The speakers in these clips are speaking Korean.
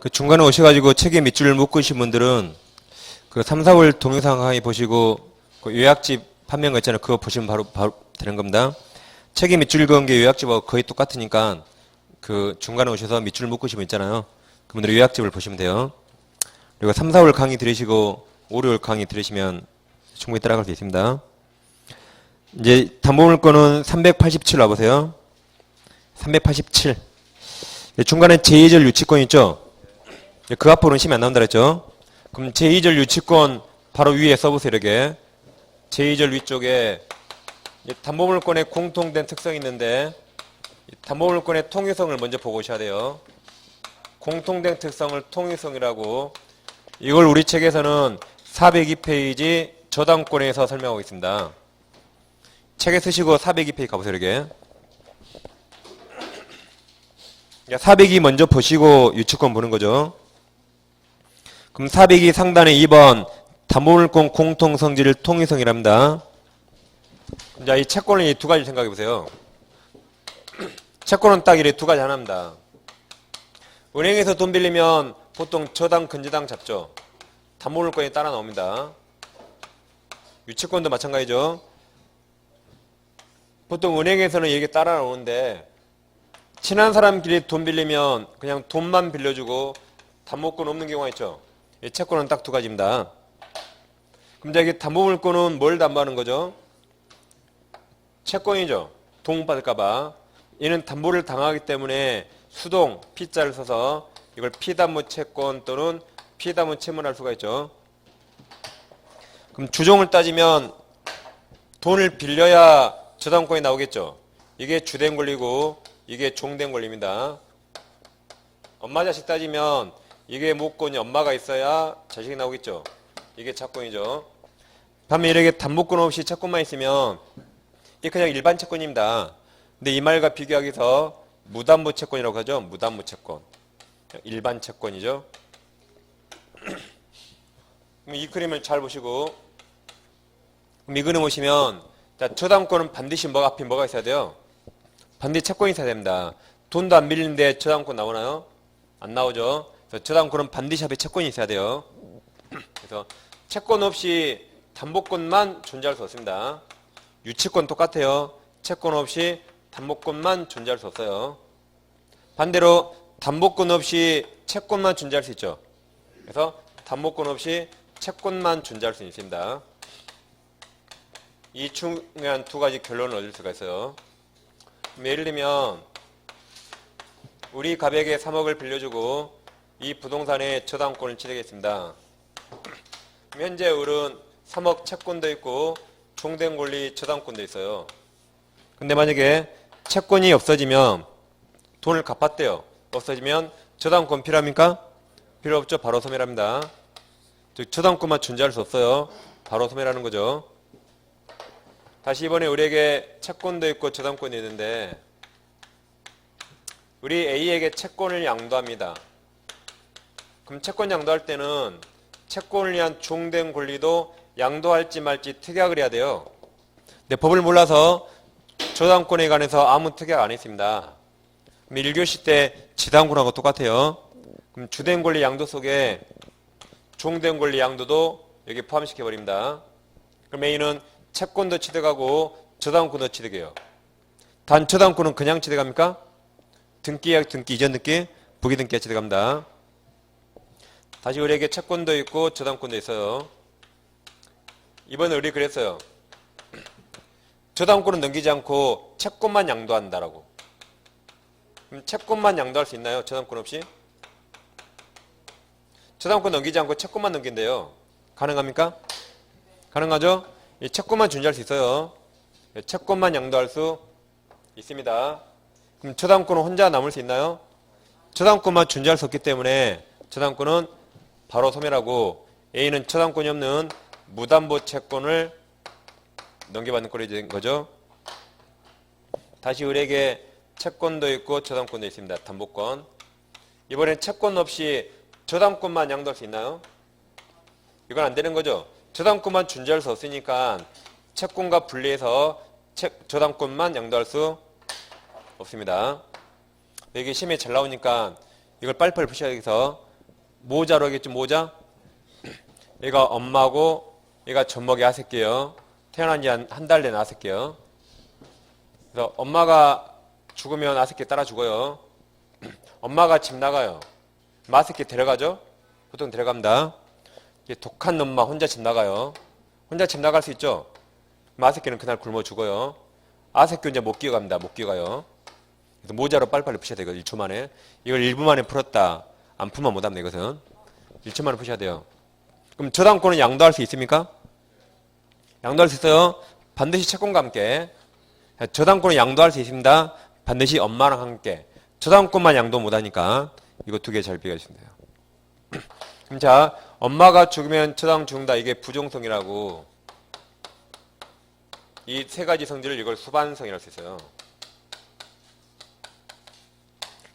그 중간에 오셔가지고 책에 밑줄을 묶으신 분들은 그 3, 4월 동영상 강의 보시고 그 요약집 판매한 거 있잖아요. 그거 보시면 바로 되는 겁니다. 책에 밑줄 그은 게 요약집하고 거의 똑같으니까 그 중간에 오셔서 밑줄 묶으시면 있잖아요. 그분들의 요약집을 보시면 돼요. 그리고 3, 4월 강의 들으시고 5, 6월 강의 들으시면 충분히 따라갈 수 있습니다. 이제 담보물건은 387 와보세요. 387. 중간에 제2절 유치권 있죠? 그 앞으로는 심이 안 나온다 그랬죠? 그럼 제2절 유치권 바로 위에 써보세요. 이렇게. 제2절 위쪽에 담보물건에 공통된 특성이 있는데 담보물건의 통유성을 먼저 보고 오셔야 돼요. 공통된 특성을 통유성이라고 이걸 우리 책에서는 402페이지 저당권에서 설명하고 있습니다. 책에 쓰시고 402페이지 가보세요. 이렇게. 402 먼저 보시고 유치권 보는 거죠. 그럼 402 상단에 2번 담보물건 공통성질 통유성이랍니다. 자, 이 채권을 이 두 가지 생각해 보세요. 채권은 딱 이렇게 두 가지 하나입니다. 은행에서 돈 빌리면 보통 저당, 근저당 잡죠. 담보물건이 따라 나옵니다. 유치권도 마찬가지죠. 보통 은행에서는 이게 따라 나오는데 친한 사람끼리 돈 빌리면 그냥 돈만 빌려주고 담보권 없는 경우가 있죠. 이 채권은 딱 두 가지입니다. 그럼 이제 담보물건은 뭘 담보하는 거죠? 채권이죠. 동받을까봐. 얘는 담보를 당하기 때문에 수동 P자를 써서 이걸 피담보 채권 또는 피담보 채무할 수가 있죠. 그럼 주종을 따지면 돈을 빌려야 저당권이 나오겠죠. 이게 주된 권리고 이게 종된 권리입니다. 엄마 자식 따지면 이게 모권이 엄마가 있어야 자식이 나오겠죠. 이게 채권이죠. 반면 이렇게 담보권 없이 채권만 있으면 이게 그냥 일반 채권입니다. 근데 이 말과 비교하기 위해서 무담보 채권이라고 하죠. 무담보 채권. 일반 채권이죠. 그럼 이 그림을 잘 보시고 그럼 이 그림 보시면 자, 저당권은 반드시 앞에 뭐가 있어야 돼요? 반드시 채권이 있어야 됩니다. 돈도 안 빌리는데 저당권 나오나요? 안 나오죠. 그래서 저당권은 반드시 앞에 채권이 있어야 돼요. 그래서 채권 없이 담보권만 존재할 수 없습니다. 유치권 똑같아요. 채권 없이 담보권만 존재할 수 없어요. 반대로 담보권 없이 채권만 존재할 수 있죠. 그래서 담보권 없이 채권만 존재할 수 있습니다. 이 중요한 두 가지 결론을 얻을 수가 있어요. 예를 들면 우리 가백에 3억을 빌려주고 이 부동산에 저당권을 취득했습니다. 현재 을은 3억 채권도 있고 종된 권리 저당권도 있어요. 근데 만약에 채권이 없어지면 돈을 갚았대요. 없어지면 저당권 필요합니까? 필요 없죠. 바로 소멸합니다. 즉 저당권만 존재할 수 없어요. 바로 소멸하는 거죠. 다시 이번에 우리에게 채권도 있고 저당권이 있는데 우리 A에게 채권을 양도합니다. 그럼 채권 양도할 때는 채권을 위한 종된 권리도 양도할지 말지 특약을 해야 돼요. 근데 법을 몰라서 저당권에 관해서 아무 특약 안 했습니다. 그럼 1교시 때 지당권하고 똑같아요. 그럼 주된 권리 양도 속에 종된 권리 양도도 여기 포함시켜버립니다. 그럼 A는 채권도 취득하고 저당권도 취득해요. 단 저당권은 그냥 취득합니까? 등기약 등기 이전 등기 부기 등기에 취득합니다. 다시 우리에게 채권도 있고 저당권도 있어요. 이번에 우리 그랬어요. 저당권은 넘기지 않고 채권만 양도한다라고. 그럼 채권만 양도할 수 있나요? 저당권 없이? 저당권 넘기지 않고 채권만 넘긴대요. 가능합니까? 가능하죠? 이 채권만 존재할 수 있어요. 채권만 양도할 수 있습니다. 그럼 저당권은 혼자 남을 수 있나요? 저당권만 존재할 수 없기 때문에 저당권은 바로 소멸하고 A는 저당권이 없는 무담보 채권을 넘겨받는 꼴이 된 거죠. 다시 을에게 채권도 있고 저당권도 있습니다. 담보권. 이번엔 채권 없이 저당권만 양도할 수 있나요? 이건 안 되는 거죠. 저당권만 존재할 수 없으니까 채권과 분리해서 저당권만 양도할 수 없습니다. 여기 시험에 잘 나오니까 이걸 빨리빨리 푸셔야 해서 모자로 하겠죠, 모자? 얘가 엄마고, 얘가 젖먹이 아새끼예요. 태어난 지 한 달 된 아새끼예요. 그래서 엄마가 죽으면 아새끼 따라 죽어요. 엄마가 집 나가요. 아새끼 데려가죠? 보통 데려갑니다. 독한 엄마 혼자 집 나가요. 혼자 집 나갈 수 있죠? 아새끼는 그날 굶어 죽어요. 아새끼 이제 못 끼어갑니다. 못 끼어가요. 그래서 모자로 빨리빨리 푸셔야 돼요. 1초 만에. 이걸 1분 만에 풀었다. 안 풀면 못합니다. 이것은. 1초 만에 푸셔야 돼요. 그럼 저당권은 양도할 수 있습니까? 양도할 수 있어요. 반드시 채권과 함께. 저당권은 양도할 수 있습니다. 반드시 엄마랑 함께. 저당권만 양도 못하니까 이거 두 개 잘 비교해 주시면 돼요. 그럼 자, 엄마가 죽으면 저당 죽는다. 이게 부종성이라고. 이 세 가지 성질을 이걸 수반성이라고 할 수 있어요.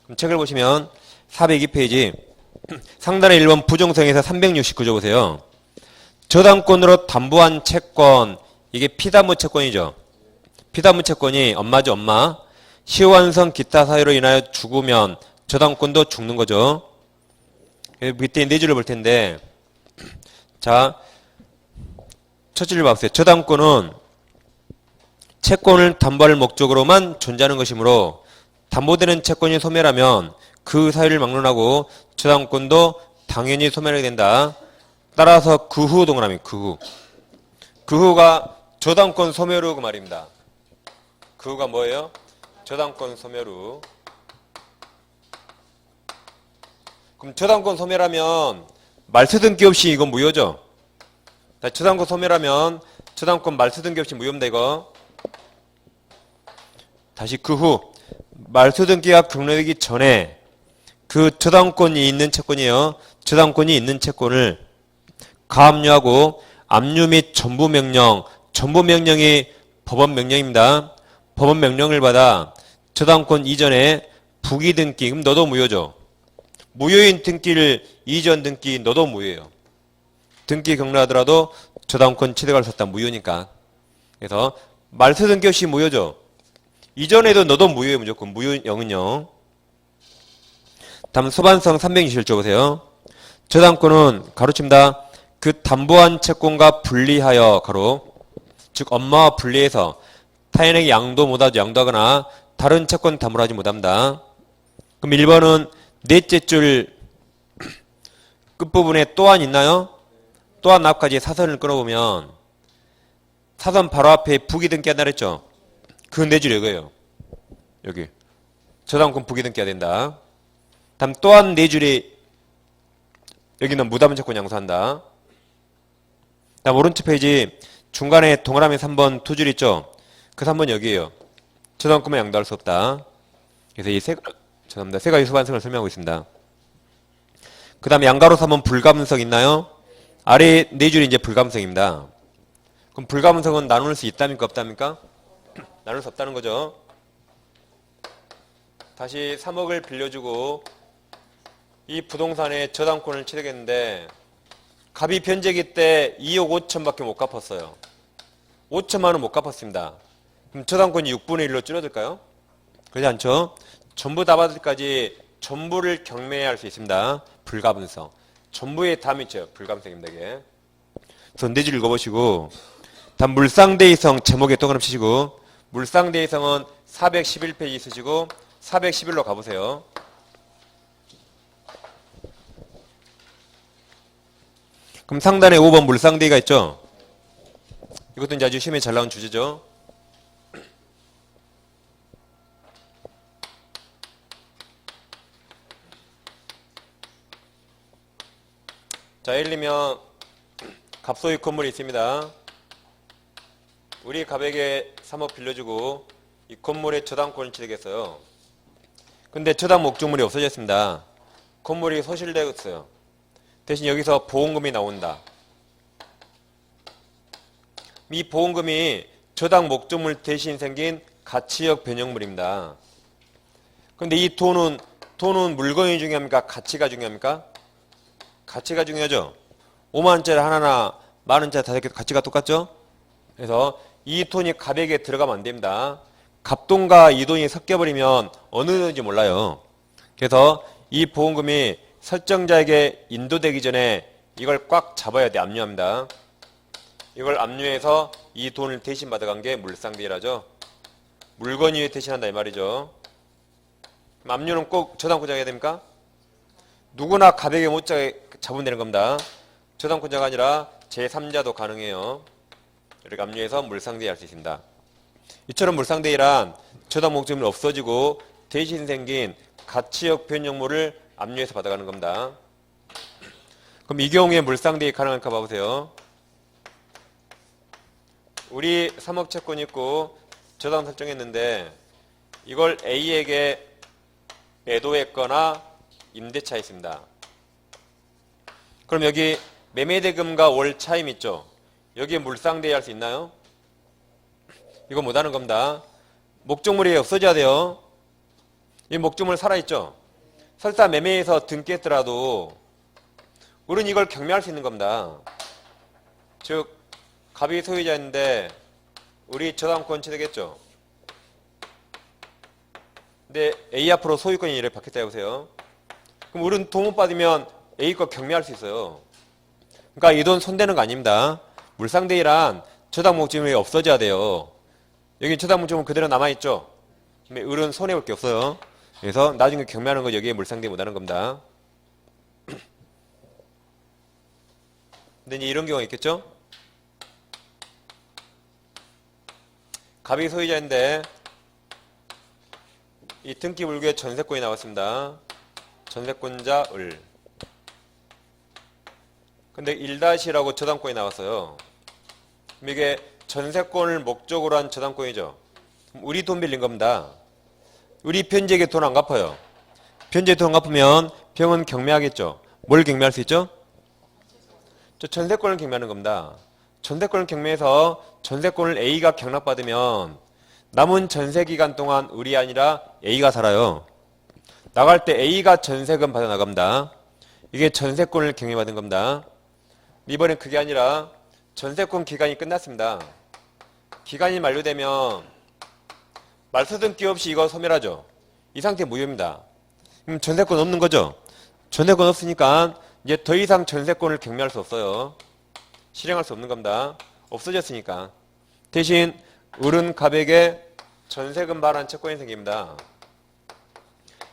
그럼 책을 보시면 402페이지 상단의 1번 부종성에서 369조 보세요. 저당권으로 담보한 채권, 이게 피담보 채권이죠. 피담보 채권이 엄마죠, 엄마. 시효완성 기타 사유로 인하여 죽으면 저당권도 죽는 거죠. 밑에 네 줄을 볼 텐데, 자, 첫 줄을 봐보세요. 저당권은 채권을 담보할 목적으로만 존재하는 것이므로 담보되는 채권이 소멸하면 그 사유를 막론하고 저당권도 당연히 소멸하게 된다. 따라서 그 후 동그라미, 그 후. 그 후가 저당권 소멸 후 그 말입니다. 그 후가 뭐예요? 저당권 소멸 후. 그럼 저당권 소멸하면 말소 등기 없이 이건 무효죠? 저당권 소멸하면 저당권 말소 등기 없이 무효입니다, 이거. 다시 그 후. 말소 등기가 경로되기 전에 그 저당권이 있는 채권이에요. 저당권이 있는 채권을 가압류하고 압류 및 전부 명령이 법원 명령입니다. 법원 명령을 받아 저당권 이전에 부기 등기, 그럼 너도 무효죠. 무효인 등기를 이전 등기 너도 무효예요. 등기 경로하더라도 저당권 취득할 수 없다. 무효니까. 그래서 말소 등기 없이 무효죠. 이전에도 너도 무효예요. 무조건 무효 0은 0. 다음 소반성 321조 보세요. 저당권은 가로칩니다. 그 담보한 채권과 분리하여 가로 즉 엄마와 분리해서 타인에게 양도 못하죠. 양도하거나 다른 채권 담보를 하지 못합니다. 그럼 1번은 넷째 줄 끝부분에 또한 있나요? 또한 앞까지 사선을 끊어보면 사선 바로 앞에 부기 등기 한다 그랬죠? 그 네 줄 이거예요. 여기 저당권 부기 등기해야 된다. 다음 또한 네 줄이 여기는 무담은 채권 양수한다. 다음 오른쪽 페이지 중간에 동그라미 3번 두 줄 있죠? 그 3번 여기에요. 저당권만 양도할 수 없다. 그래서 이 세 가지 수반성을 설명하고 있습니다. 그 다음에 양가로 3번 불가분성 있나요? 아래 네 줄이 이제 불가분성입니다. 그럼 불가분성은 나눌 수 있답니까? 없답니까? 나눌 수 없다는 거죠. 다시 3억을 빌려주고 이 부동산에 저당권을 취득했는데 갑이 변제기 때 2억 5천밖에 못 갚았어요. 5천만 원 못 갚았습니다. 그럼 저당권이 6분의 1로 줄어들까요? 그렇지 않죠? 전부 다 받을 때까지 전부를 경매해야 할 수 있습니다. 불가분성. 전부의 다음이 있죠. 불가분성입니다. 이게. 그래서 네 줄 읽어보시고 다음 물상대의성 제목에 동그라미 치시고 물상대의성은 411페이지 쓰시고 411로 가보세요. 그럼 상단에 5번 물상대의가 있죠? 이것도 이제 아주 시험에 잘 나온 주제죠. 자, 예를 들면 갑소유 건물이 있습니다. 우리 갑에게 3억 빌려주고 이 건물에 저당권을 취득했어요. 근데 저당 목적물이 없어졌습니다. 건물이 소실되었어요. 대신 여기서 보험금이 나온다. 이 보험금이 저당 목적물 대신 생긴 가치역 변형물입니다. 근데 이 돈은 물건이 중요합니까? 가치가 중요합니까? 가치가 중요하죠. 5만원짜리 하나나 만원짜리 다섯 개 가치가 똑같죠? 그래서 이 돈이 갑에게 들어가면 안 됩니다. 갑돈과 이 돈이 섞여버리면 어느 돈인지 몰라요. 그래서 이 보험금이 설정자에게 인도되기 전에 이걸 꽉 잡아야 돼. 압류합니다. 이걸 압류해서 이 돈을 대신 받아간 게 물상대일하죠. 물건이 대신한다 이 말이죠. 그럼 압류는 꼭 저당권자가 해야 됩니까? 누구나 가볍게 못 잡으면 되는 겁니다. 저당권자가 아니라 제3자도 가능해요. 이렇게 압류해서 물상대일 할 수 있습니다. 이처럼 물상대일한 저당 목적물이 없어지고 대신 생긴 가치역 변형물을 압류해서 받아가는 겁니다. 그럼 이 경우에 물상대일 가능할까 봐보세요. 우리 3억 채권 있고 저당 설정했는데 이걸 A에게 매도했거나 임대차 있습니다. 그럼 여기 매매대금과 월 차임 있죠? 여기에 물상대일 할 수 있나요? 이거 못하는 겁니다. 목적물이 없어져야 돼요. 이 목적물 살아있죠? 설사 매매에서 등기했더라도 우리는 이걸 경매할 수 있는 겁니다. 즉 갑이 소유자인데 우리 저당권 취득했죠? 근데 A 앞으로 소유권이 이렇게 바뀌었다 해보세요. 그럼 우리는 돈 못 받으면 A 거 경매할 수 있어요. 그러니까 이 돈 손대는 거 아닙니다. 물상대일한 저당 목적물이 없어져야 돼요. 여기 저당 목적물 그대로 남아있죠? 근데 을은 손해볼 게 없어요. 그래서 나중에 경매하는 거 여기에 물상대일 못하는 겁니다. 근데 이제 이런 경우가 있겠죠? 갑이 소유자인데 이 등기불구에 전세권이 나왔습니다. 전세권자 을. 근데 1-라고 저당권이 나왔어요. 그럼 이게 전세권을 목적으로 한 저당권이죠. 우리 돈 빌린 겁니다. 우리 변제에게 돈 안 갚아요. 변제에 돈 갚으면 병은 경매하겠죠. 뭘 경매할 수 있죠? 저 전세권을 경매하는 겁니다. 전세권을 경매해서 전세권을 A가 경락받으면 남은 전세기간 동안 을이 아니라 A가 살아요. 나갈 때 A가 전세금 받아 나갑니다. 이게 전세권을 경매받은 겁니다. 이번엔 그게 아니라 전세권 기간이 끝났습니다. 기간이 만료되면 말소등기 없이 이거 소멸하죠. 이 상태 무효입니다. 그럼 전세권 없는 거죠. 전세권 없으니까 이제 더 이상 전세권을 경매할 수 없어요. 실행할 수 없는 겁니다. 없어졌으니까. 대신 을은 갑에게 전세금 발환 채권이 생깁니다.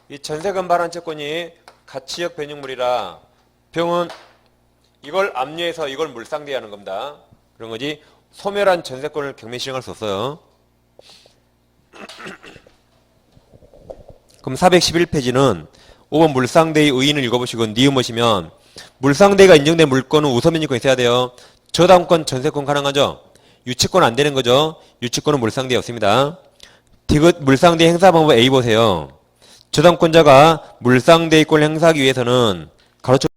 이 전세금 발환 채권이 가치역 변형물이라 병은 이걸 압류해서 이걸 물상대하는 겁니다. 그런 거지 소멸한 전세권을 경매 실행할 수 없어요. 그럼 411페이지는 5번 물상대의 의인을 읽어보시고 니은보시면 물상대가 인정된 물건은 우선변제권이 있어야 돼요. 저당권, 전세권 가능하죠? 유치권 안 되는 거죠? 유치권은 물상대에 없습니다. 디귿 물상대 행사 방법 A 보세요. 저당권자가 물상대의권을 행사하기 위해서는 가로쳐